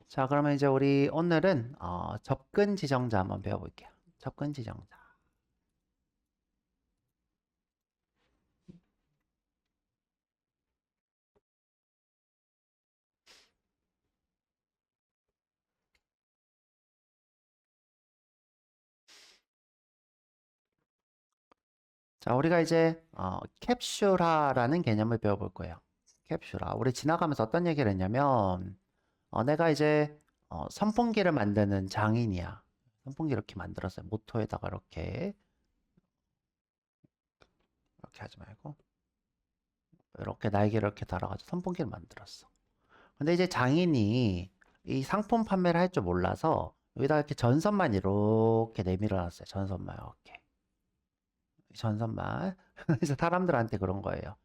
자, 그러면 이제 우리 오늘은 접근 지정자 한번 배워볼게요. 접근 지정자. 자, 우리가 이제 캡슐화라는 개념을 배워볼 거예요. 캡슐화. 우리 지나가면서 어떤 얘기를 했냐면 내가 이제 선풍기를 만드는 장인이야. 선풍기 이렇게 만들었어요. 모터에다가 이렇게 하지 말고 이렇게 날개를 이렇게 달아가지고 선풍기를 만들었어. 근데 이제 장인이 이 상품 판매를 할 줄 몰라서 여기다 이렇게 전선만 이렇게 내밀어 놨어요. 전선만 이렇게. 전선만. 그래서 사람들한테 그런 거예요.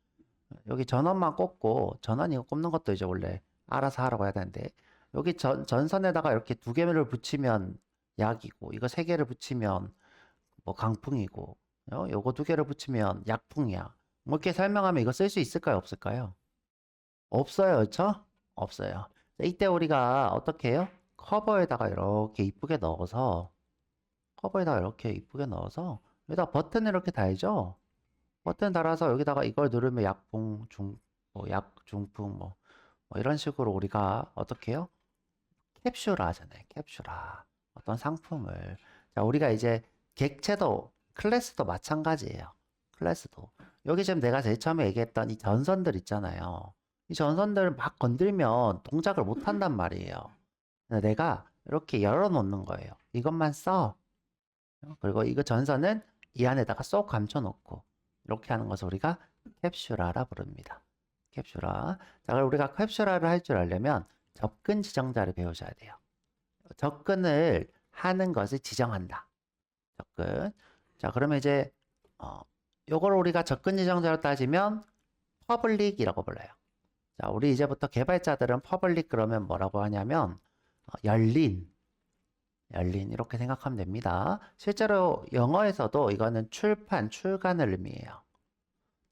여기 전원만 꽂고, 전원 이거 꼽는 것도 이제 원래 알아서 하라고 해야 되는데, 여기 전선에다가 이렇게 두 개를 붙이면 약이고, 이거 세 개를 붙이면 뭐 강풍이고, 요거 두 개를 붙이면 약풍이야. 뭐 이렇게 설명하면 이거 쓸 수 있을까요? 없을까요? 없어요. 그렇죠? 없어요. 이때 우리가 어떻게 해요? 커버에다가 이렇게 이쁘게 넣어서, 커버에다가 이렇게 이쁘게 넣어서, 여기다 버튼을 이렇게 달죠? 버튼 달아서 여기다가 이걸 누르면 약풍, 약, 중풍, 뭐 이런 식으로 우리가 어떻게 해요? 캡슐화 하잖아요. 캡슐화. 어떤 상품을. 자, 우리가 이제 객체도, 클래스도 마찬가지예요. 클래스도. 여기 지금 내가 제일 처음에 얘기했던 이 전선들 있잖아요. 이 전선들을 막 건들면 동작을 못 한단 말이에요. 근데 내가 이렇게 열어 놓는 거예요. 이것만 써. 그리고 이거 전선은 이 안에다가 쏙 감춰 놓고 이렇게 하는 것을 우리가 캡슐화라 부릅니다. 캡슐화. 자, 그럼 우리가 캡슐화를 할 줄 알려면 접근 지정자를 배우셔야 돼요. 접근을 하는 것을 지정한다. 접근. 자, 그러면 이제 요걸 우리가 접근 지정자로 따지면 퍼블릭이라고 불러요. 자, 우리 이제부터 개발자들은 퍼블릭 그러면 뭐라고 하냐면 열린 이렇게 생각하면 됩니다. 실제로 영어에서도 이거는 출판, 출간을 의미해요.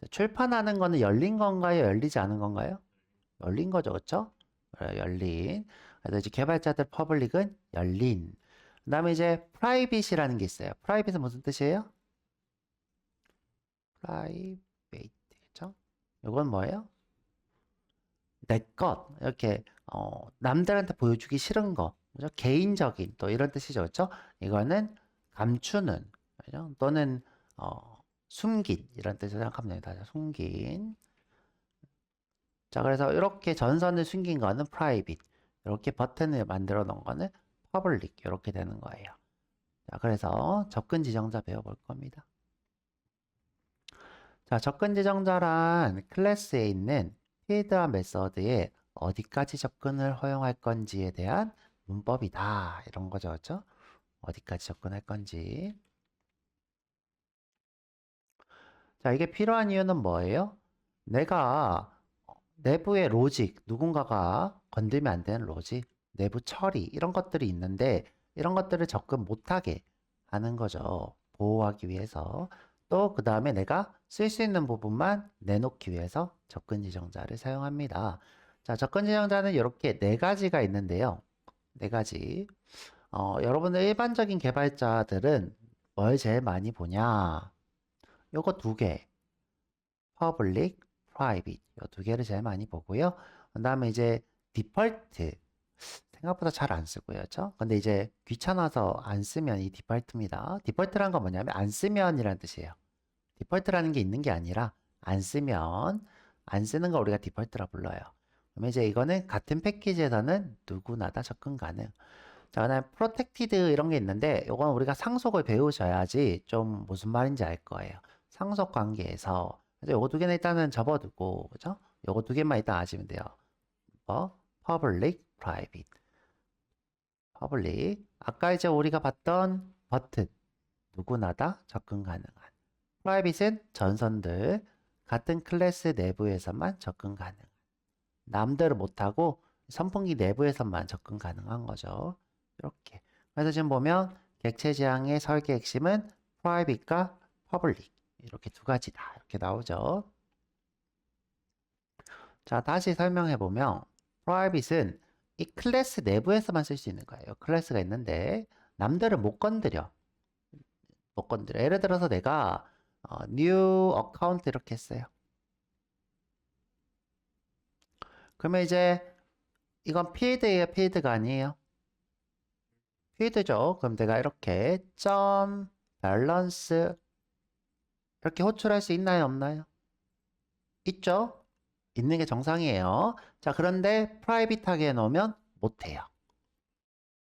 출판하는 거는 열린 건가요? 열리지 않은 건가요? 열린 거죠, 그렇죠? 열린. 그래서 이제 개발자들 퍼블릭은 열린. 그다음에 이제 프라이빗이라는 게 있어요. 프라이빗은 무슨 뜻이에요? 프라이베이트, 그렇죠? 이건 뭐예요? 내 것. 이렇게 남들한테 보여주기 싫은 거. 그죠? 개인적인 또 이런 뜻이죠, 그렇죠? 이거는 감추는, 그죠? 또는 숨긴 이런 뜻을 생각하면 됩니다. 숨긴. 자, 그래서 이렇게 전선을 숨긴 거는 private, 이렇게 버튼을 만들어 놓은 거는 public, 이렇게 되는 거예요. 자, 그래서 접근 지정자 배워볼 겁니다. 자, 접근 지정자란 클래스에 있는 필드와 메서드에 어디까지 접근을 허용할 건지에 대한 문법이다. 이런 거죠, 그렇죠? 어디까지 접근할 건지. 자, 이게 필요한 이유는 뭐예요? 내가 내부의 로직, 누군가가 건들면 안 되는 로직, 내부 처리, 이런 것들이 있는데, 이런 것들을 접근 못하게 하는 거죠. 보호하기 위해서. 또, 그 다음에 내가 쓸 수 있는 부분만 내놓기 위해서 접근 지정자를 사용합니다. 자, 접근 지정자는 이렇게 네 가지가 있는데요. 네 가지. 여러분들 일반적인 개발자들은 뭘 제일 많이 보냐? 요거 두 개. public, private 이 두 개를 제일 많이 보고요. 그 다음에 이제 디폴트 생각보다 잘 안 쓰고요. 그렇죠? 근데 이제 귀찮아서 안 쓰면 이 디폴트입니다. 디폴트란 건 뭐냐면 안 쓰면이라는 뜻이에요. 디폴트라는 게 있는 게 아니라 안 쓰면 안 쓰는 거 우리가 디폴트라 불러요. 그러면 이제 이거는 같은 패키지에서는 누구나 다 접근 가능. 자, 그다음에 프로텍티드 이런 게 있는데 이건 우리가 상속을 배우셔야지 좀 무슨 말인지 알 거예요. 상속 관계에서 그래서 요거 두 개는 일단은 접어두고 그죠? 요거 두 개만 일단 아시면 돼요. 뭐 public, private. public. 아까 이제 우리가 봤던 버튼 누구나 다 접근 가능한. private은 전선들 같은 클래스 내부에서만 접근 가능. 남들은 못하고 선풍기 내부에서만 접근 가능한 거죠. 이렇게. 그래서 지금 보면 객체 지향의 설계 핵심은 private과 public 이렇게 두 가지다. 이렇게 나오죠. 자, 다시 설명해 보면 private은 이 클래스 내부에서만 쓸 수 있는 거예요. 클래스가 있는데 남들은 못 건드려. 못 건드려. 예를 들어서 내가 new account 이렇게 했어요. 그러면 이제 이건 필드예요, 필드가 아니에요. 필드죠. 그럼 내가 이렇게 점 밸런스 이렇게 호출할 수 있나요, 없나요? 있죠? 있는 게 정상이에요. 자, 그런데 프라이빗하게 해놓으면 못해요.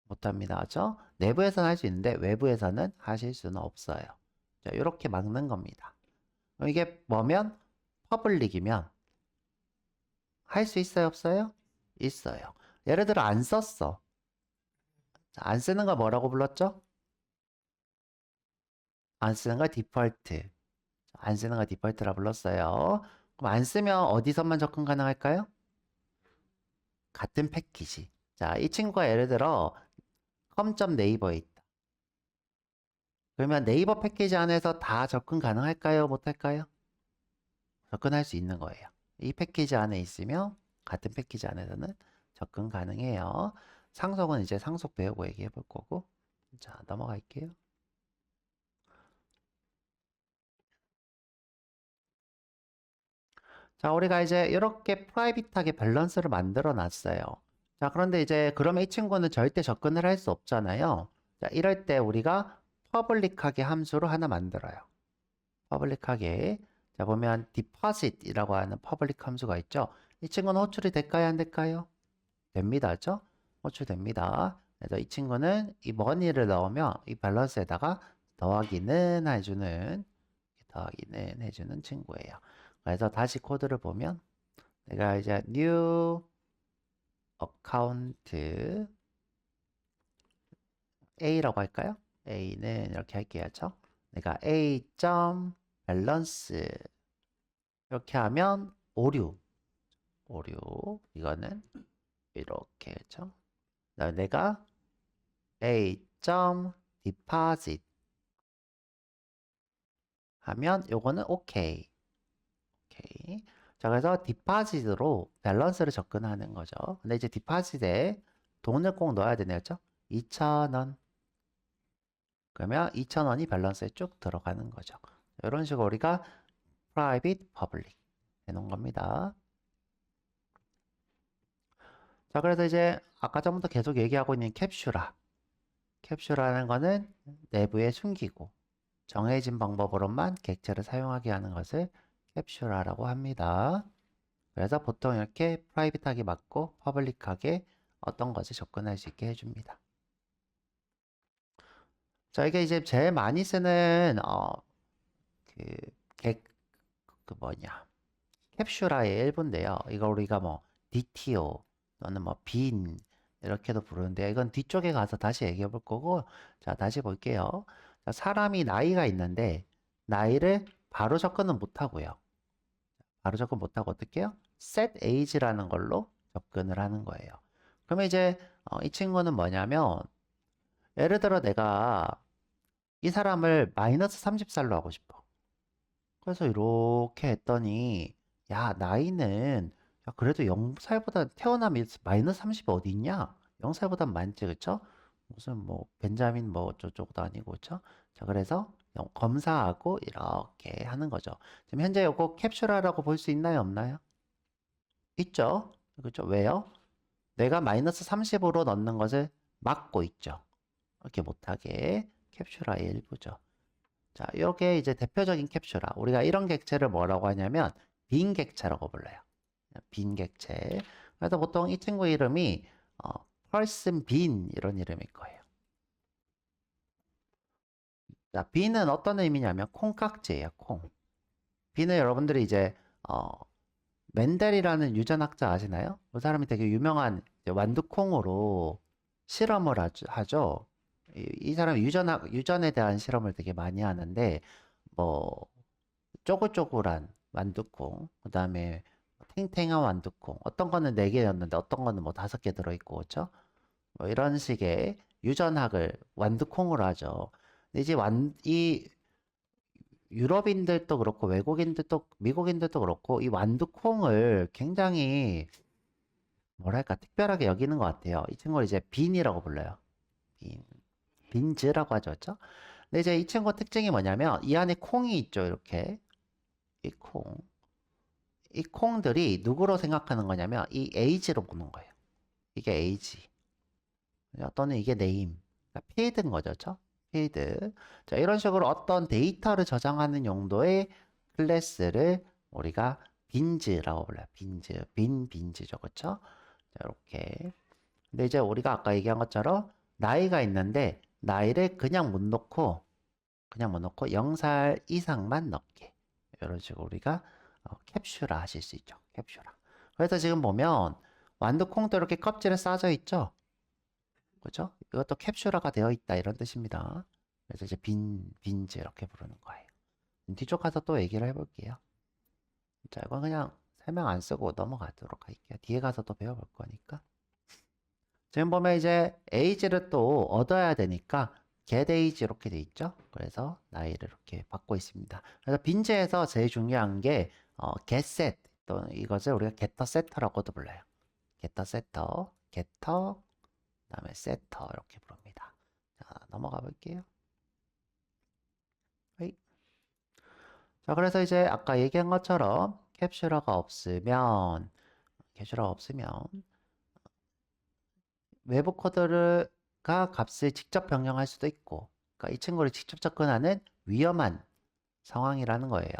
못합니다. 그죠? 내부에서는 할 수 있는데 외부에서는 하실 수는 없어요. 자, 이렇게 막는 겁니다. 그럼 이게 뭐면 퍼블릭이면 할 수 있어요, 없어요? 있어요. 예를 들어 안 썼어. 자, 안 쓰는 거 뭐라고 불렀죠? 안 쓰는 거 디폴트. 안 쓰는 거 디폴트라 불렀어요. 그럼 안 쓰면 어디서만 접근 가능할까요? 같은 패키지. 자, 이 친구가 예를 들어 com.naver에 있다. 그러면 네이버 패키지 안에서 다 접근 가능할까요? 못할까요? 접근할 수 있는 거예요. 이 패키지 안에 있으면 같은 패키지 안에서는 접근 가능해요. 상속은 이제 상속 배우고 얘기해 볼 거고. 자, 넘어갈게요. 자, 우리가 이제 이렇게 프라이빗하게 밸런스를 만들어 놨어요. 자, 그런데 이제 그러면 이 친구는 절대 접근을 할 수 없잖아요. 자, 이럴 때 우리가 퍼블릭하게 함수로 하나 만들어요. 퍼블릭하게. 자, 보면 deposit이라고 하는 퍼블릭 함수가 있죠. 이 친구는 호출이 될까요, 안 될까요? 됩니다. 그죠? 호출됩니다. 그래서 이 친구는 이 money를 넣으면 이 밸런스에다가 더하기는 해주는 친구예요. 그래서 다시 코드를 보면 내가 이제 new account A라고 할까요? A는 이렇게 할게요. 그죠? 내가 A 점 밸런스 이렇게 하면 오류 이거는 이렇게 그죠? 그다음에 내가 A 점 deposit 하면 요거는 오케이. 오케이. 자, 그래서 디파짓으로 밸런스를 접근하는 거죠. 근데 이제 디파짓에 돈을 꼭 넣어야 되네요. 2,000원. 그러면 2,000원이 밸런스에 쭉 들어가는 거죠. 이런 식으로 우리가 private, public 해놓은 겁니다. 자, 그래서 이제 아까 전부터 계속 얘기하고 있는 캡슐화. 캡슐화라는 거는 내부에 숨기고 정해진 방법으로만 객체를 사용하게 하는 것을 캡슐화라고 합니다. 그래서 보통 이렇게 프라이빗하게 맞고 퍼블릭하게 어떤 것에 접근할 수 있게 해줍니다. 자, 이게 이제 제일 많이 쓰는 그, 객, 그 뭐냐 캡슐화의 일부인데요. 이거 우리가 뭐 DTO 또는 뭐 빈 이렇게도 부르는데 이건 뒤쪽에 가서 다시 얘기해 볼 거고, 자, 다시 볼게요. 자, 사람이 나이가 있는데 나이를 바로 접근은 못 하고요. 바로 접근 못 하고 어떻게 해요? set age라는 걸로 접근을 하는 거예요. 그러면 이제 이 친구는 뭐냐면 예를 들어 내가 이 사람을 마이너스 30살로 하고 싶어. 그래서 이렇게 했더니 야, 나이는 야, 그래도 0살보다 태어나면 마이너스 30이 어디 있냐? 0살보단 많지, 그쵸? 무슨 뭐 벤자민 뭐 어쩌고도 아니고, 그쵸? 자, 그래서 검사하고 이렇게 하는 거죠. 지금 현재 이거 캡슐화라고 볼 수 있나요, 없나요? 있죠? 그죠? 왜요? 내가 마이너스 30으로 넣는 것을 막고 있죠. 이렇게 못하게 캡슐화의 일부죠. 자, 이게 이제 대표적인 캡슐화. 우리가 이런 객체를 뭐라고 하냐면 빈 객체라고 불러요. 빈 객체. 그래서 보통 이 친구 이름이 person 빈 이런 이름일 거예요. 자, 빈은 어떤 의미냐면 콩깍지예요. 콩. 빈은 여러분들이 이제 멘델이라는 유전학자 아시나요? 그 사람이 되게 유명한 완두콩으로 실험을 하죠. 이 사람이 유전에 대한 실험을 되게 많이 하는데, 뭐, 쪼글쪼글한 완두콩, 그 다음에 탱탱한 완두콩, 어떤 거는 4개였는데 어떤 거는 뭐 5개 들어있고, 그렇죠? 뭐 이런 식의 유전학을 완두콩으로 하죠. 근데 이제 이 유럽인들도 그렇고 외국인들도 미국인들도 그렇고 이 완두콩을 굉장히 뭐랄까 특별하게 여기는 것 같아요. 이 친구를 이제 빈이라고 불러요. 빈, 빈즈라고 하죠, 그렇죠? 근데 이제 이 친구 특징이 뭐냐면 이 안에 콩이 있죠, 이렇게 이 콩, 이 콩들이 누구로 생각하는 거냐면 이 age로 보는 거예요. 이게 age, 또는 이게 name, 그러니까 필드인 거죠, 그렇죠? 필드. 자, 이런 식으로 어떤 데이터를 저장하는 용도의 클래스를 우리가 빈즈라고 불러요. 빈즈, 빈즈죠, 그렇죠? 자, 이렇게. 근데 이제 우리가 아까 얘기한 것처럼 나이가 있는데 나이를 그냥 못 넣고 0살 이상만 넣게. 이런 식으로 우리가 캡슐화 하실 수 있죠. 캡슐화. 그래서 지금 보면 완두콩도 이렇게 껍질에 싸져 있죠. 그죠? 이것도 캡슐화가 되어 있다 이런 뜻입니다. 그래서 이제 빈즈 이렇게 부르는 거예요. 뒤쪽 가서 또 얘기를 해볼게요. 자, 이건 그냥 설명 안 쓰고 넘어가도록 할게요. 뒤에 가서 또 배워볼 거니까. 지금 보면 이제 age를 또 얻어야 되니까 get age 이렇게 돼 있죠. 그래서 나이를 이렇게 받고 있습니다. 그래서 빈즈에서 제일 중요한 게 get set 또 이것을 우리가 getter setter라고도 불러요. getter setter, getter, 그다음에 setter 이렇게 부릅니다. 자, 넘어가 볼게요. 어이. 자, 그래서 이제 아까 얘기한 것처럼 캡슐러가 없으면 외부 코드가 값을 직접 변경할 수도 있고, 그러니까 이 친구를 직접 접근하는 위험한 상황이라는 거예요.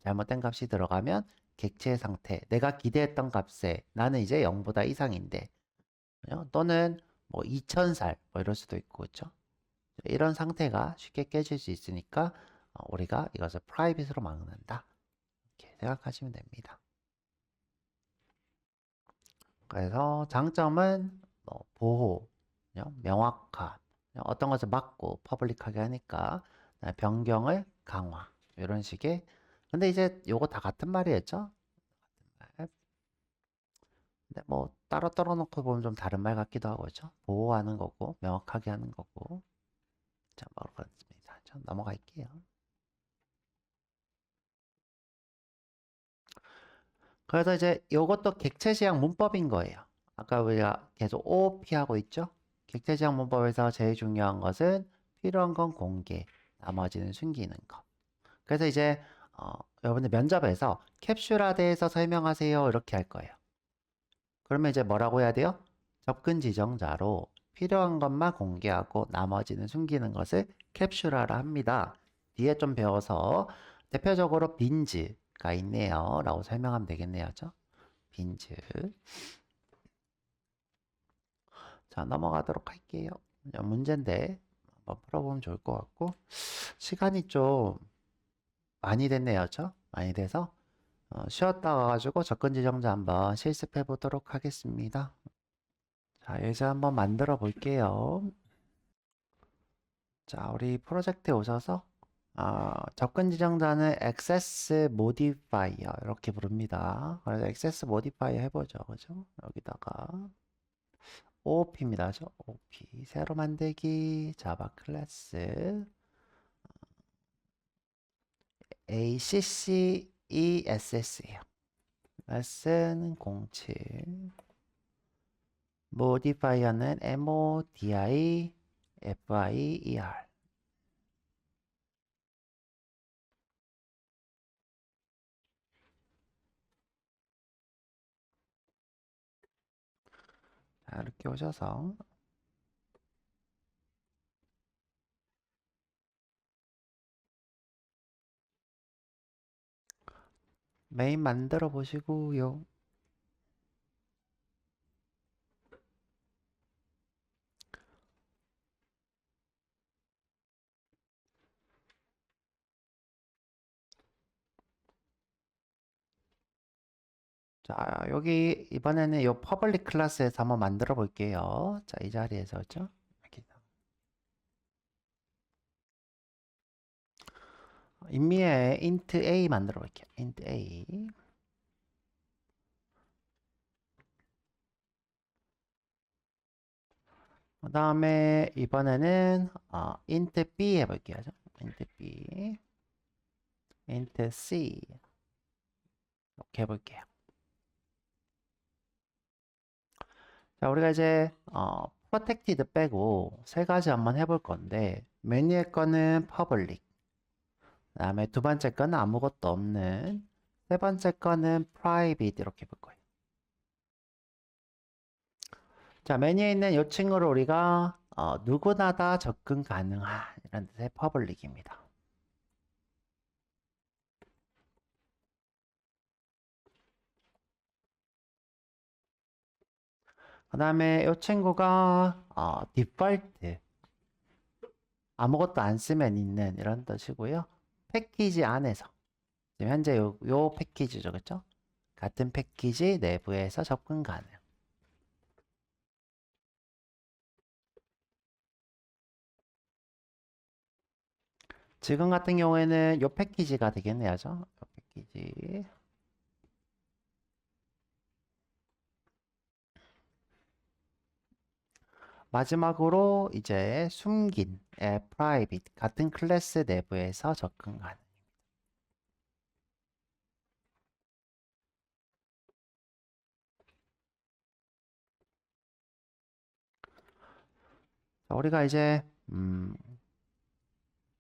잘못된 값이 들어가면 객체 상태, 내가 기대했던 값에 나는 이제 0보다 이상인데, 또는 뭐 2000살 뭐 이럴 수도 있고, 그렇죠? 이런 상태가 쉽게 깨질 수 있으니까 우리가 이것을 프라이빗으로 막는다. 이렇게 생각하시면 됩니다. 그래서 장점은 뭐 보호, 명확함, 어떤 것을 막고 퍼블릭하게 하니까 변경을 강화 이런 식의. 근데 이제 요거 다 같은 말이었죠? 근데 뭐 따로 떨어놓고 보면 좀 다른 말 같기도 하고 그죠? 보호하는 거고 명확하게 하는 거고. 자, 뭐 그렇습니다. 자, 넘어갈게요. 그래서 이제 요것도 객체지향 문법인 거예요. 아까 우리가 계속 OOP 하고 있죠? 객체지향 문법에서 제일 중요한 것은 필요한 건 공개, 나머지는 숨기는 거. 그래서 이제 여러분들 면접에서 캡슐화대해서 설명하세요 이렇게 할 거예요. 그러면 이제 뭐라고 해야 돼요? 접근 지정자로 필요한 것만 공개하고 나머지는 숨기는 것을 캡슐화라 합니다. 뒤에 좀 배워서 대표적으로 빈즈가 있네요 라고 설명하면 되겠네요. 그죠? 빈즈. 자, 넘어가도록 할게요. 문제인데 한번 풀어보면 좋을 것 같고 시간이 좀 많이 됐네요. 그죠? 많이 돼서 쉬었다 와가지고 접근 지정자 한번 실습해 보도록 하겠습니다. 자, 예제 한번 만들어 볼게요. 자, 우리 프로젝트에 오셔서 접근 지정자는 access modifier 이렇게 부릅니다. 그래서 access modifier 해보죠. 그죠? 여기다가 OOP입니다. 그죠? OOP. 새로 만들기 자바 클래스 ACCESS예요. 레슨 07 modifier는 MODIFIER. 자, 이렇게 오셔서 메인 만들어 보시고요. 자, 여기 이번에는 이 퍼블릭 클래스에서 한번 만들어 볼게요. 자, 이 자리에서 죠 이렇게 인미에 int a 만들어 볼게요. int a. 그 다음에 이번에는 int b 해볼게요. int b, int c 이렇게 해볼게요. 자, 우리가 이제 프로텍티드 빼고 세 가지 한번 해볼 건데 맨 위에 거는 퍼블릭, 그다음에 두 번째 거는 아무것도 없는, 세 번째 거는 프라이빗 이렇게 볼 거예요. 자, 맨 위에 있는 이 친구를 우리가 누구나 다 접근 가능한 이런 뜻의 퍼블릭입니다. 그 다음에 이 친구가 디폴트, 아무것도 안 쓰면 있는 이런 뜻이고요. 패키지 안에서 지금 현재 요 패키지죠, 그렇죠? 같은 패키지 내부에서 접근 가능. 지금 같은 경우에는 요 패키지가 되겠네요, 요 패키지. 마지막으로 이제 숨긴 private 같은 클래스 내부에서 접근 가능. 자, 우리가 이제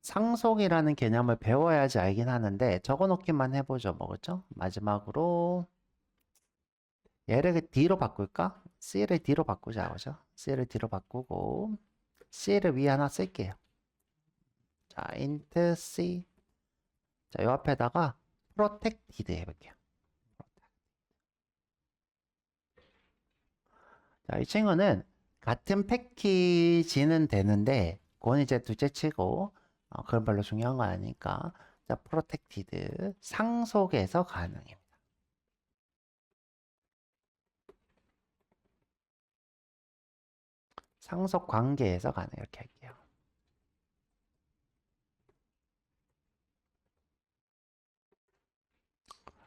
상속이라는 개념을 배워야지 알긴 하는데 적어놓기만 해보죠, 뭐 그렇죠? 마지막으로 얘를 D로 바꿀까? C를 D로 바꾸자, 그죠? C를 D로 바꾸고 C를 위에 하나 쓸게요. 자, int C. 자, 요 앞에다가 protected 해볼게요. 자, 이 친구는 같은 패키지는 되는데 그건 이제 둘째 치고 그건 별로 중요한 거 아니니까. 자, protected 상속에서 가능해요. 상속 관계에서 가능 이렇게 할게요.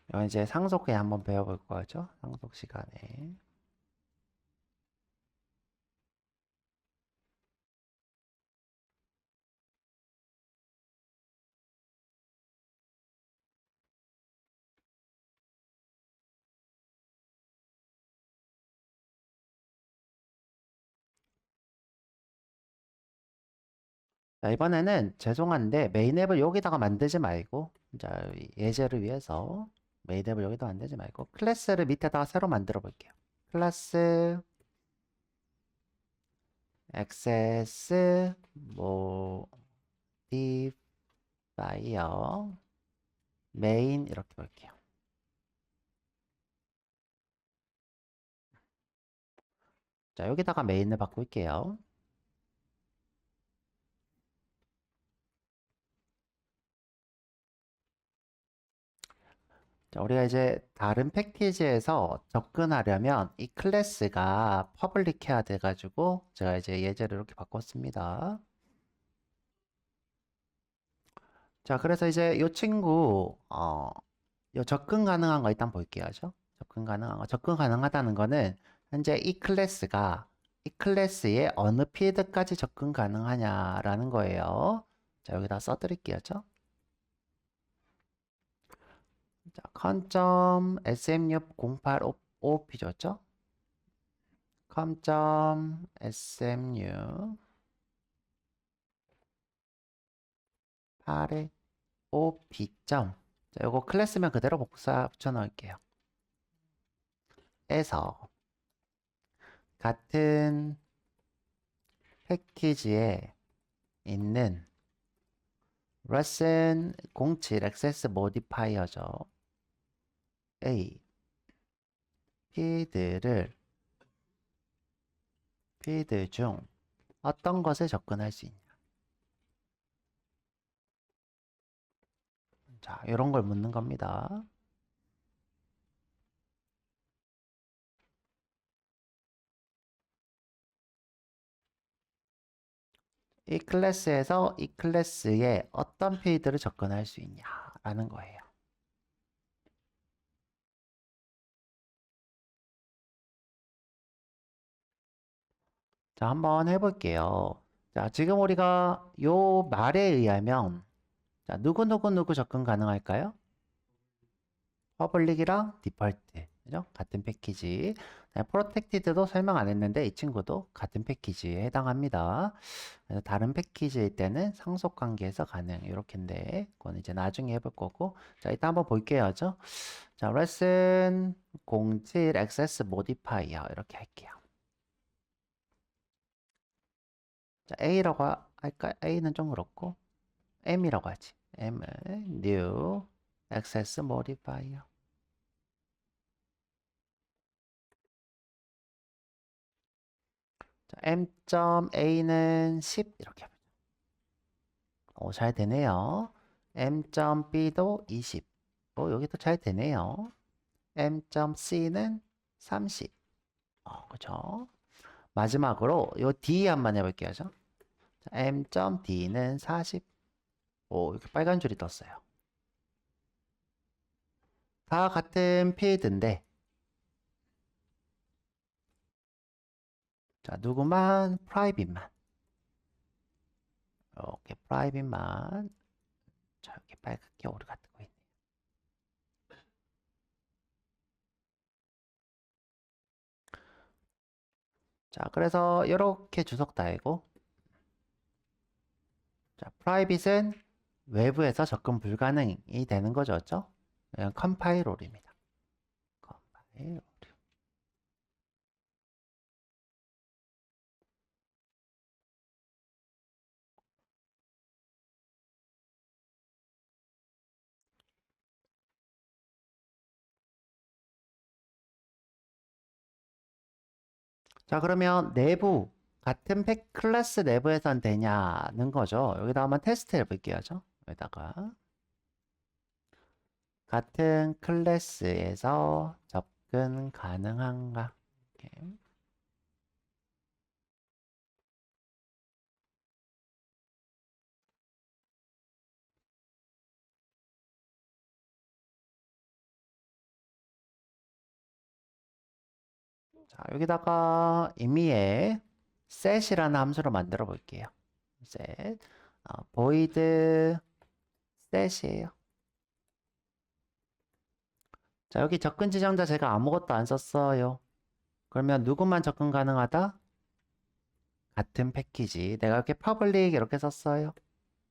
이건 이제 상속에 한번 배워볼 거죠. 상속 시간에. 자, 이번에는 죄송한데 메인 앱을 여기다가 만들지 말고, 자, 예제를 위해서 메인 앱을 여기다 만들지 말고 클래스를 밑에다가 새로 만들어 볼게요. 클래스 액세스 모디파이어 메인 이렇게 볼게요. 자, 여기다가 메인을 바꿀게요. 자, 우리가 이제 다른 패키지에서 접근하려면 이 클래스가 퍼블릭 해야 돼가지고 제가 이제 예제를 이렇게 바꿨습니다. 자, 그래서 이제 이 친구 요 접근 가능한 거 일단 볼게요. 접근 가능한 거. 접근 가능하다는 거는 현재 이 클래스가 이 클래스의 어느 필드까지 접근 가능하냐라는 거예요. 자, 여기다 써드릴게요. 자, con.smu085p 줬죠? com.smu 8에 5p. 자, 요거 클래스면 그대로 복사 붙여 넣을게요. 에서 같은 패키지에 있는 lesson 07 access modifier죠. A 필드 중 어떤 것에 접근할 수 있냐. 자, 이런 걸 묻는 겁니다. 이 클래스에서 이 클래스에 어떤 필드를 접근할 수 있냐라는 거예요. 자, 한번 해볼게요. 자, 지금 우리가 요 말에 의하면 자, 누구 접근 가능할까요? 퍼블릭이랑 디폴트. 그죠? 같은 패키지. 프로텍티드도 설명 안 했는데 이 친구도 같은 패키지에 해당합니다. 그래서 다른 패키지일 때는 상속 관계에서 가능 이렇게인데 그건 이제 나중에 해볼 거고 자 일단 한번 볼게요. 죠? 자 레슨 07 액세스 모디파이어 이렇게 할게요. 자 A라고 할까? A는 좀 그렇고 M이라고 하지. M을 new access modifier. 자, M.A는 10 이렇게 하면 잘 되네요. M.B도 20. 여기도 잘 되네요. M.C는 30. 그죠? 마지막으로 요 D 한번 해볼게요. 자, M.D는 40. 이렇게 빨간 줄이 떴어요. 다 같은 필드인데 자, 누구만 프라이빗만 이렇게 프라이빗만 자, 여기 빨갛게 오류가 뜨고 있네. 자, 그래서 이렇게 주석 달고 자, 프라이빗은 외부에서 접근 불가능이 되는 거죠. 이건 컴파일 오류입니다. 컴파일 오류. 자, 그러면 내부 같은 클래스 내부에선 되냐는 거죠. 여기다 한번 테스트 해볼게요. 여기다가 같은 클래스에서 접근 가능한가? 이렇게. 자, 여기다가 임의의 set이라는 함수를 만들어 볼게요. set void set이에요. 자, 여기 접근 지정자 제가 아무것도 안 썼어요. 그러면 누구만 접근 가능하다? 같은 패키지. 내가 이렇게 public 이렇게 썼어요.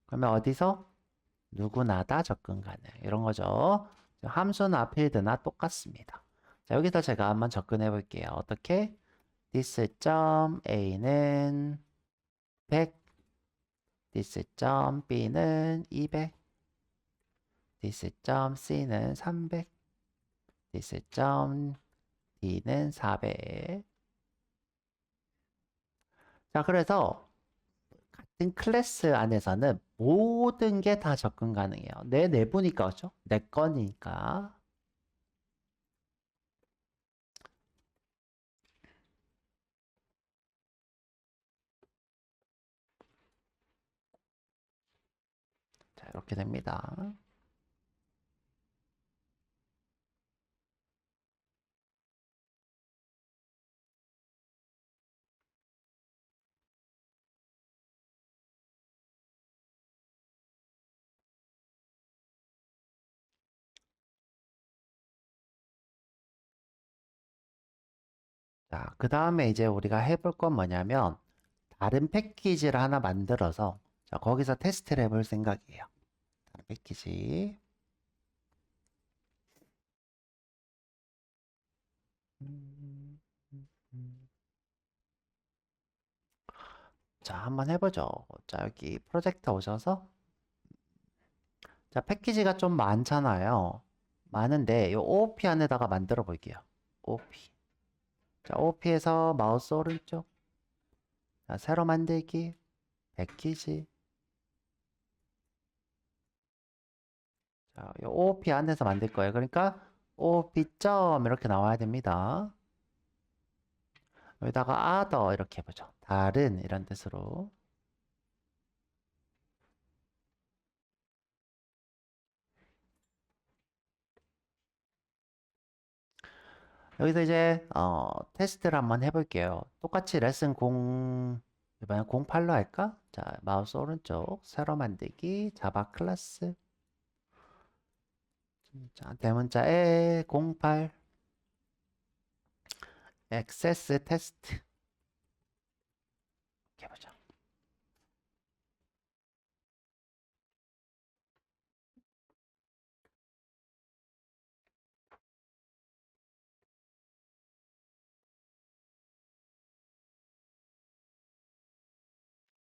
그러면 어디서? 누구나 다 접근 가능. 이런 거죠. 함수나 필드나 똑같습니다. 자, 여기서 제가 한번 접근해 볼게요. 어떻게? this.a는 100, this.b는 200, this.c는 300, this.d는 400. 자, 그래서 같은 클래스 안에서는 모든 게 다 접근 가능해요. 내 내부니까, 그죠? 내 거니까. 자, 이렇게 됩니다. 자, 그 다음에 이제 우리가 해볼 건 뭐냐면, 다른 패키지를 하나 만들어서, 자, 거기서 테스트를 해볼 생각이에요. 다른 패키지. 자, 한번 해보죠. 자, 여기 프로젝트 오셔서, 자, 패키지가 좀 많잖아요. 많은데, 이 OOP 안에다가 만들어 볼게요. OOP. 자, OOP에서 마우스 오른쪽. 자, 새로 만들기. 패키지. 자, 이 OOP 안에서 만들 거예요. 그러니까, OOP 점 이렇게 나와야 됩니다. 여기다가 other 이렇게 해보죠. 다른 이런 뜻으로. 여기서 이제 테스트를 한번 해볼게요. 똑같이 레슨 0 이번엔 08로 할까? 자, 마우스 오른쪽 새로 만들기 자바 클래스 자, 대문자에 08 액세스 테스트 이렇게 해보죠.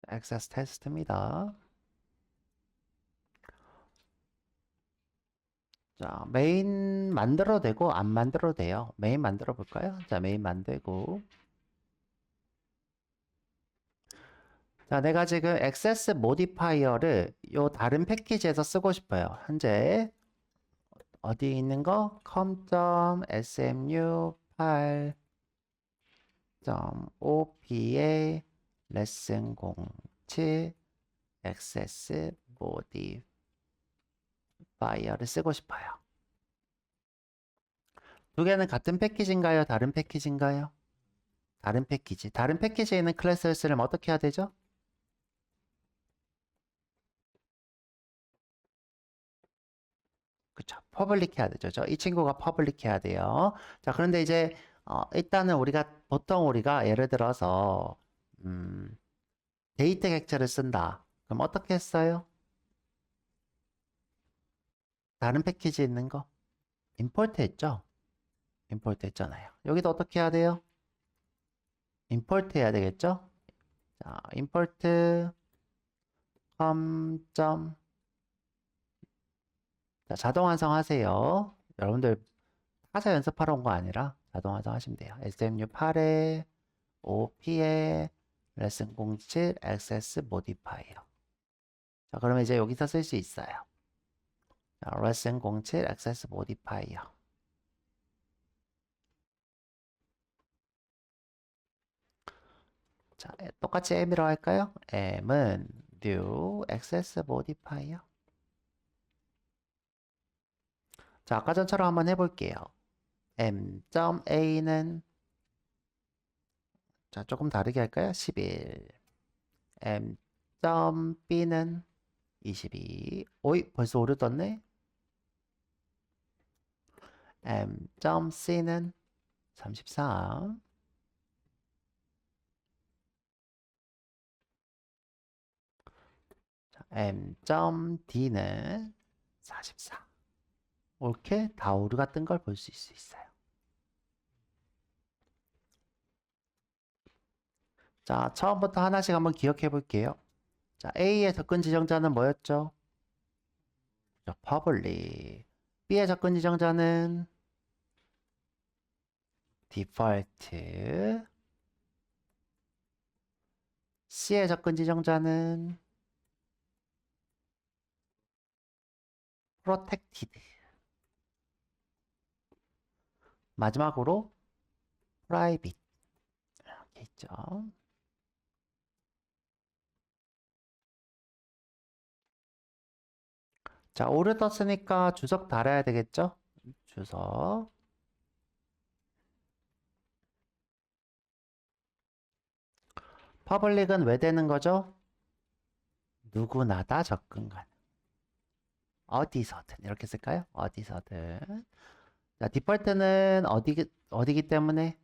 액세스 테스트입니다. 자, 메인 만들어도 되고 안 만들어도 돼요. 메인 만들어 볼까요? 자, 메인 만들고. 자, 내가 지금 액세스 모디파이어를 요 다른 패키지에서 쓰고 싶어요. 현재 어디 있는 거? com.smu8.opa 레슨 07 액세스 모디파이어를 쓰고 싶어요. 두 개는 같은 패키지인가요? 다른 패키지인가요? 다른 패키지. 다른 패키지에 있는 클래스를 쓰려면 어떻게 해야 되죠? 그쵸. 퍼블릭 해야 되죠. 이 친구가 퍼블릭 해야 돼요. 자, 그런데 이제 일단은 보통 우리가 예를 들어서 데이터 객체를 쓴다. 그럼 어떻게 했어요? 다른 패키지에 있는 거 임포트 했죠? 임포트 했잖아요. 여기도 어떻게 해야 돼요? 임포트 해야 되겠죠? 자, 임포트 com. 자, 자동 완성하세요. 여러분들 타자 연습하러 온 거 아니라 자동 완성하시면 돼요. SMU8에 OP에 레슨 07 액세스 모디파이어. 자, 그러면 이제 여기서 쓸 수 있어요. 자, 레슨 07 액세스 모디파이어. 자, 똑같이 M이라고 할까요? M은 new access modifier. 자, 아까 전처럼 한번 해볼게요. M.A는 자, 조금 다르게 할까요? 11. M.B는 22. 오이, 벌써 오류 떴네? M.C는 33. 자, M.D는 44. 이렇게 다 오류가 뜬 걸 볼 수 있어요. 자, 처음부터 하나씩 한번 기억해 볼게요. 자, A의 접근 지정자는 뭐였죠? public. B의 접근 지정자는 default. C의 접근 지정자는 protected. 마지막으로 private. 이렇게 있죠. 자, 오류 떴으니까 주석 달아야 되겠죠? 주석. 퍼블릭은 왜 되는 거죠? 누구나 다 접근 가능. 어디서든 이렇게 쓸까요? 어디서든. 자, 디폴트는 어디기 때문에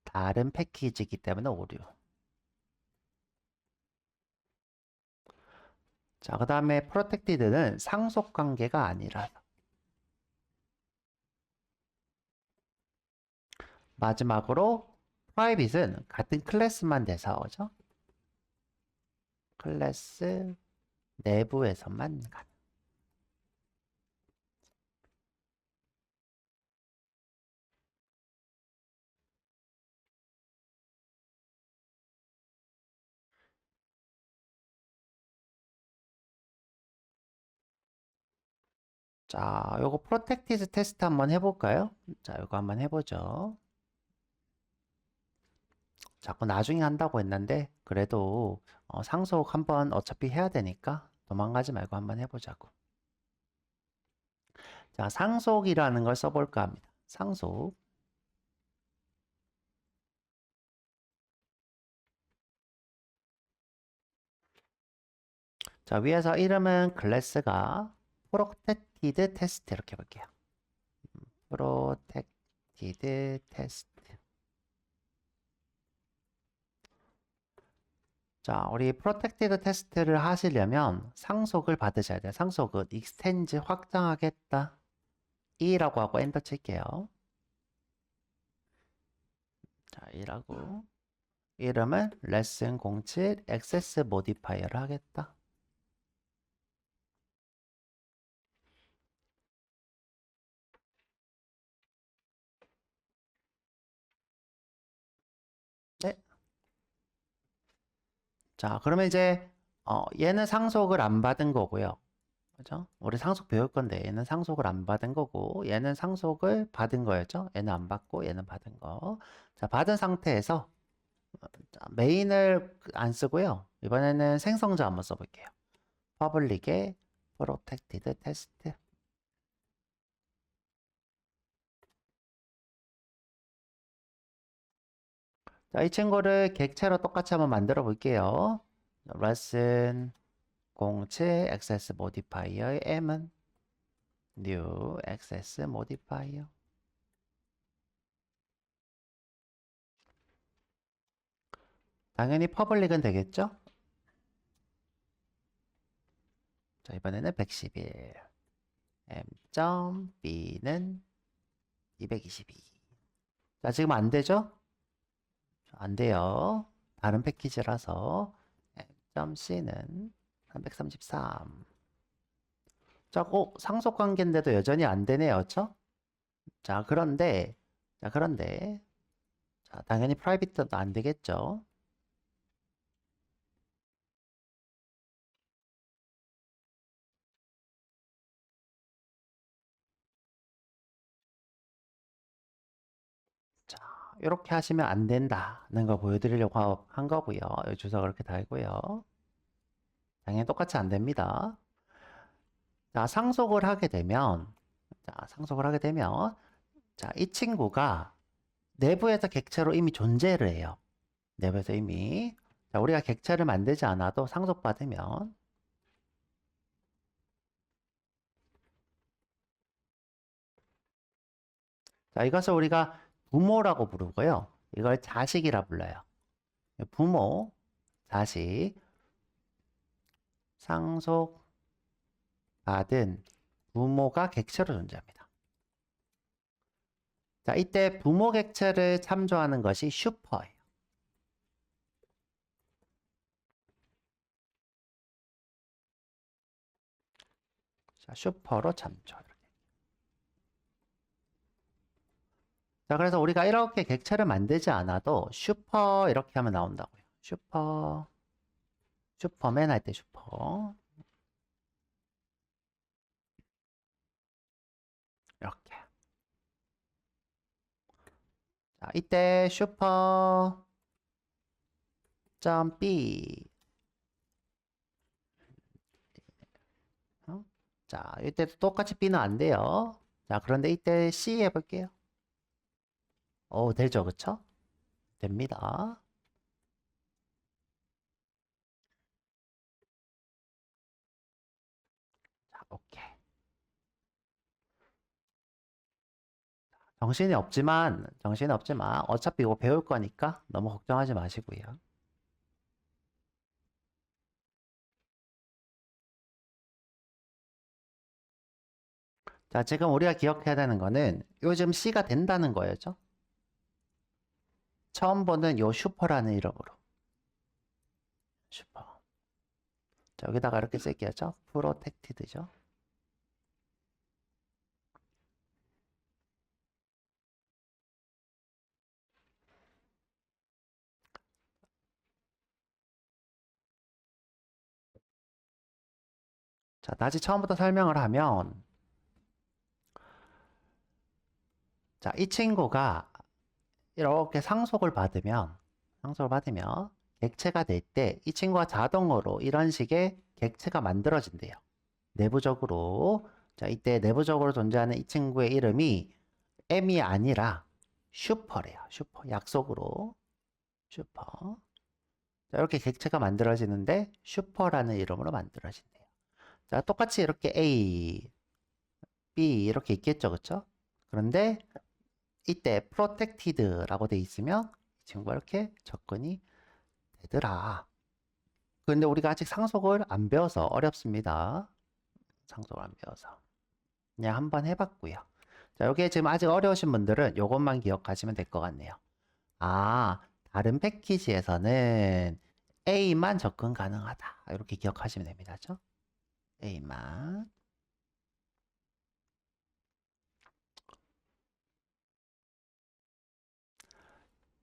다른 패키지이기 때문에 오류. 자, 그 다음에 protected는 상속 관계가 아니라서. 마지막으로 private는 같은 클래스만 돼서 오죠. 클래스 내부에서만 가능. 자, 요거 프로텍티드 테스트 한번 해볼까요? 자, 요거 한번 해보죠. 자꾸 나중에 한다고 했는데 그래도 상속 한번 어차피 해야 되니까 도망가지 말고 한번 해보자고. 자, 상속이라는 걸 써볼까 합니다. 상속. 자, 위에서 이름은 클래스가 프로텍티드 테스트 이렇게 볼게요. 프로텍티드 테스트. 자, 우리 프로텍티드 테스트를 하시려면 상속을 받으셔야 돼요. 상속은 익스텐즈 확장하겠다. E라고 하고 엔터 칠게요. 자, E라고. 이름은 레슨 07 액세스 모디파이어를 하겠다. 네. 자, 그러면 이제 얘는 상속을 안 받은 거고요. 그죠? 우리 상속 배울 건데 얘는 상속을 안 받은 거고 얘는 상속을 받은 거였죠? 얘는 안 받고 얘는 받은 거. 자, 받은 상태에서 자, 메인을 안 쓰고요. 이번에는 생성자 한번 써볼게요. 퍼블릭의 프로텍티드 테스트. 자, 이 친구를 객체로 똑같이 한번 만들어 볼게요. lesson 07 access modifier의 m은 new access modifier. 당연히 퍼블릭은 되겠죠? 자, 이번에는 111. m.b는 222. 자, 지금 안 되죠? 안 돼요. 다른 패키지라서 m.c는 333. 자, 상속 관계인데도 여전히 안 되네요. 그렇죠? 자, 그런데 자, 당연히 프라이빗도 안 되겠죠. 자, 이렇게 하시면 안 된다는 거 보여드리려고 한 거고요. 여기 주소가 그렇게 달고요. 당연히 똑같이 안 됩니다. 자, 상속을 하게 되면, 자, 이 친구가 내부에서 객체로 이미 존재를 해요. 내부에서 이미. 자, 우리가 객체를 만들지 않아도 상속받으면, 자, 이것을 우리가 부모라고 부르고요. 이걸 자식이라 불러요. 부모, 자식, 상속받은 부모가 객체로 존재합니다. 자, 이때 부모 객체를 참조하는 것이 슈퍼예요. 자, 슈퍼로 참조. 자, 그래서 우리가 이렇게 객체를 만들지 않아도 슈퍼 이렇게 하면 나온다고요. 슈퍼맨 할 때 슈퍼. 이렇게. 자, 이때 슈퍼 점 B. 자, 이때도 똑같이 B는 안 돼요. 자, 그런데 이때 C 해볼게요. 되죠, 그쵸? 됩니다. 자, 오케이. 정신이 없지만 어차피 이거 배울 거니까 너무 걱정하지 마시고요. 자, 지금 우리가 기억해야 되는 거는 요즘 C가 된다는 거였죠. 처음 보는 요 슈퍼라는 이름으로. 슈퍼. 자, 여기다가 이렇게 쓸게요. 프로텍티드죠. 자, 다시 처음부터 설명을 하면, 자, 이 친구가 이렇게 상속을 받으면, 객체가 될 때 이 친구가 자동으로 이런 식의 객체가 만들어진대요. 내부적으로. 자, 이때 내부적으로 존재하는 이 친구의 이름이 M이 아니라 슈퍼래요. 슈퍼. 약속으로. 슈퍼. 자, 이렇게 객체가 만들어지는데 슈퍼라는 이름으로 만들어진대요. 자, 똑같이 이렇게 A, B 이렇게 있겠죠, 그쵸? 그런데 이때 protected라고 돼 있으면 이 친구가 이렇게 접근이 되더라. 근데 우리가 아직 상속을 안 배워서 어렵습니다. 상속을 안 배워서. 그냥 한번 해봤고요. 자, 여기에 지금 아직 어려우신 분들은 이것만 기억하시면 될 것 같네요. 아, 다른 패키지에서는 A만 접근 가능하다. 이렇게 기억하시면 됩니다. 그죠? A만.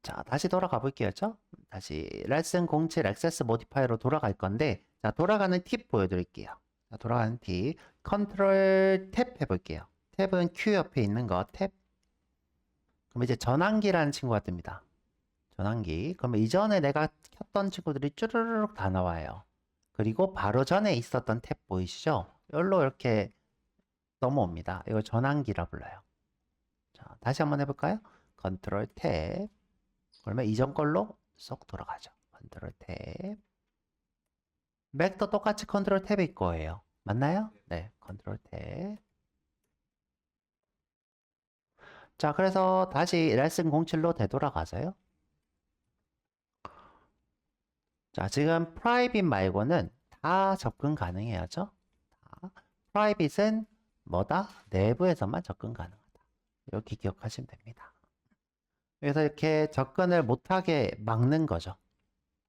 자, 다시 돌아가 볼게요. 죠 다시 레슨 07 액세스 모디파이어로 돌아갈 건데, 자, 돌아가는 팁 보여드릴게요. 자, 돌아가는 팁. 컨트롤 탭 해볼게요. 탭은 Q 옆에 있는 거 탭. 그럼 이제 전환기라는 친구가 뜹니다. 전환기. 그러면 이전에 내가 켰던 친구들이 쭈르륵 다 나와요. 그리고 바로 전에 있었던 탭 보이시죠? 여기로 이렇게 넘어옵니다. 이걸 전환기라 불러요. 자, 다시 한번 해볼까요? 컨트롤 탭. 그러면 이전 걸로 쏙 돌아가죠. 컨트롤 탭. 맥도 똑같이 컨트롤 탭일 거예요. 맞나요? 네, 컨트롤 탭. 자, 그래서 다시 레슨 07로 되돌아가서요. 자, 지금 프라이빗 말고는 다 접근 가능해야죠. 프라이빗은 뭐다? 내부에서만 접근 가능하다. 이렇게 기억하시면 됩니다. 그래서 이렇게 접근을 못하게 막는 거죠.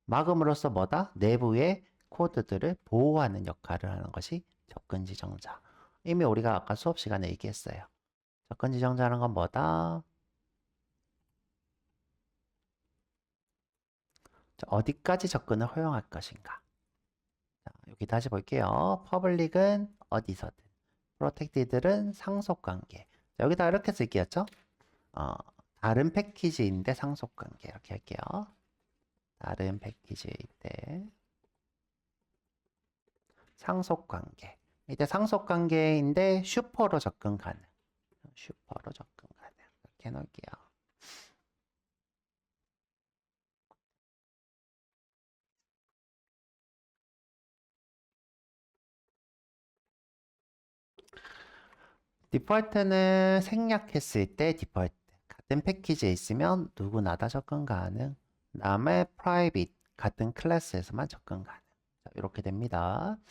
막음으로써 뭐다? 내부의 코드들을 보호하는 역할을 하는 것이 접근 지정자. 이미 우리가 아까 수업 시간에 얘기했어요. 접근 지정자는 건 뭐다? 자, 어디까지 접근을 허용할 것인가? 자, 여기 다시 볼게요. 퍼블릭은 어디서든. 프로텍티드는 상속관계. 여기다 이렇게 쓸게요. 어, 다른 패키지인데 상속관계 이렇게 할게요. 다른 패키지일 때 상속관계. 이때 상속관계인데 슈퍼로 접근 가능. 슈퍼로 접근 가능. 이렇게 해놓을게요. 디폴트는 생략했을 때 디폴트. 같은 패키지에 있으면 누구나 다 접근 가능. 다음에 프라이빗 같은 클래스에서만 접근 가능. 자, 이렇게 됩니다.